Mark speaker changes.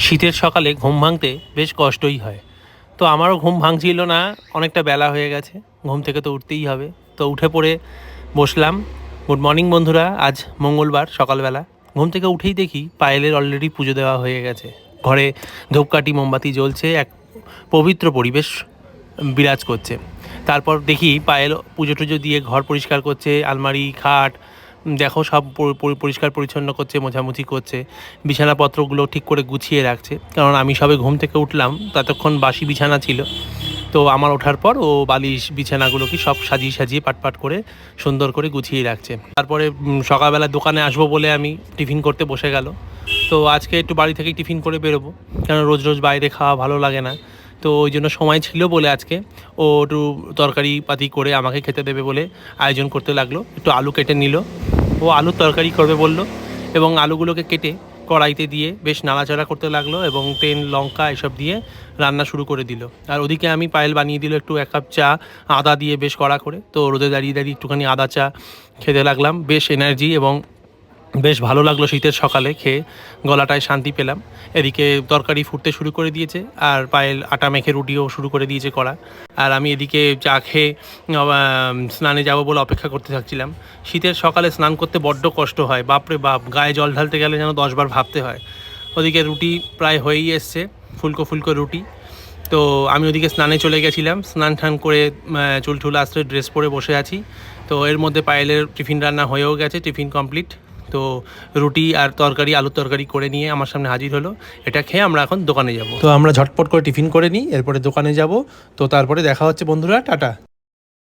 Speaker 1: শীতের সকালে ঘুম ভাঙতে বেশ কষ্টই হয়। তো আমারও ঘুম ভাঙছিল না, অনেকটা বেলা হয়ে গেছে, ঘুম থেকে তো উঠতেই হবে। তো উঠে পড়ে বসলাম। গুড মর্নিং বন্ধুরা, আজ মঙ্গলবার সকালবেলা ঘুম থেকে উঠেই দেখি পায়েলের অলরেডি পুজো দেওয়া হয়ে গেছে। ঘরে ধূপকাঠি মোমবাতি জ্বলছে, এক পবিত্র পরিবেশ বিরাজ করছে। তারপর দেখি পায়েল পুজো টুজো দিয়ে ঘর পরিষ্কার করছে, আলমারি খাট দেখো সব পরিষ্কার পরিচ্ছন্ন করছে, মোছামুছি করছে, বিছানাপত্রগুলো ঠিক করে গুছিয়ে রাখছে। কারণ আমি সবে ঘুম থেকে উঠলাম, ততক্ষণ বাসি বিছানা ছিল। তো আমার ওঠার পর ও বালিশ বিছানাগুলোকে সব সাজিয়ে সাজিয়ে পাট করে সুন্দর করে গুছিয়ে রাখছে। তারপরে সকালবেলা দোকানে আসবো বলে আমি টিফিন করতে বসে গেল। তো আজকে একটু বাড়ি থেকেই টিফিন করে বেরোবো, কেন রোজ রোজ বাইরে খাওয়া ভালো লাগে না। তো ওই জন্য সময় ছিল বলে আজকে ও একটু তরকারি পাতি করে আমাকে খেতে দেবে বলে আয়োজন করতে লাগলো। একটু আলু কেটে নিল, ও আলুর তরকারি করবে বলল, এবং আলুগুলোকে কেটে কড়াইতে দিয়ে বেশ নাড়াচাড়া করতে লাগলো এবং তেল লঙ্কা এসব দিয়ে রান্না শুরু করে দিল। আর ওদিকে আমি পায়েল বানিয়ে দিল একটু 1 কাপ চা আদা দিয়ে বেশ কড়া করে। তো রোদে দাঁড়িয়ে দাঁড়িয়ে একটুখানি আদা চা খেতে লাগলাম, বেশ এনার্জি এবং বেশ ভালো লাগলো। শীতের সকালে খেয়ে গলাটায় শান্তি পেলাম। এদিকে তরকারি ফুটতে শুরু করে দিয়েছে, আর পায়েল আটা মেখে রুটিও শুরু করে দিয়েছে করা। আর আমি এদিকে চা খেয়ে স্নানে যাব বলে অপেক্ষা করতে থাকছিলাম। শীতের সকালে স্নান করতে বড্ড কষ্ট হয়, বাপরে বাপ, গায়ে জল ঢালতে গেলে যেন 10 বার ভাবতে হয়। ওদিকে রুটি প্রায় হয়েই এসছে, ফুলকো ফুলকো রুটি। তো আমি ওদিকে স্নানে চলে গেছিলাম, স্নান টান করে চুল টুল আশ্রয় ড্রেস পরে বসে আছি। তো এর মধ্যে পায়েলের টিফিন রান্না হয়েও গেছে, টিফিন কমপ্লিট। তো রুটি আর তরকারি, আলুর তরকারি করে নিয়ে আমার সামনে হাজির হলো। এটা খেয়ে আমরা এখন দোকানে যাব। তো আমরা ঝটপট করে টিফিন করে নিই, এরপরে দোকানে যাব। তো তারপরে দেখা হচ্ছে বন্ধুরা, টাটা।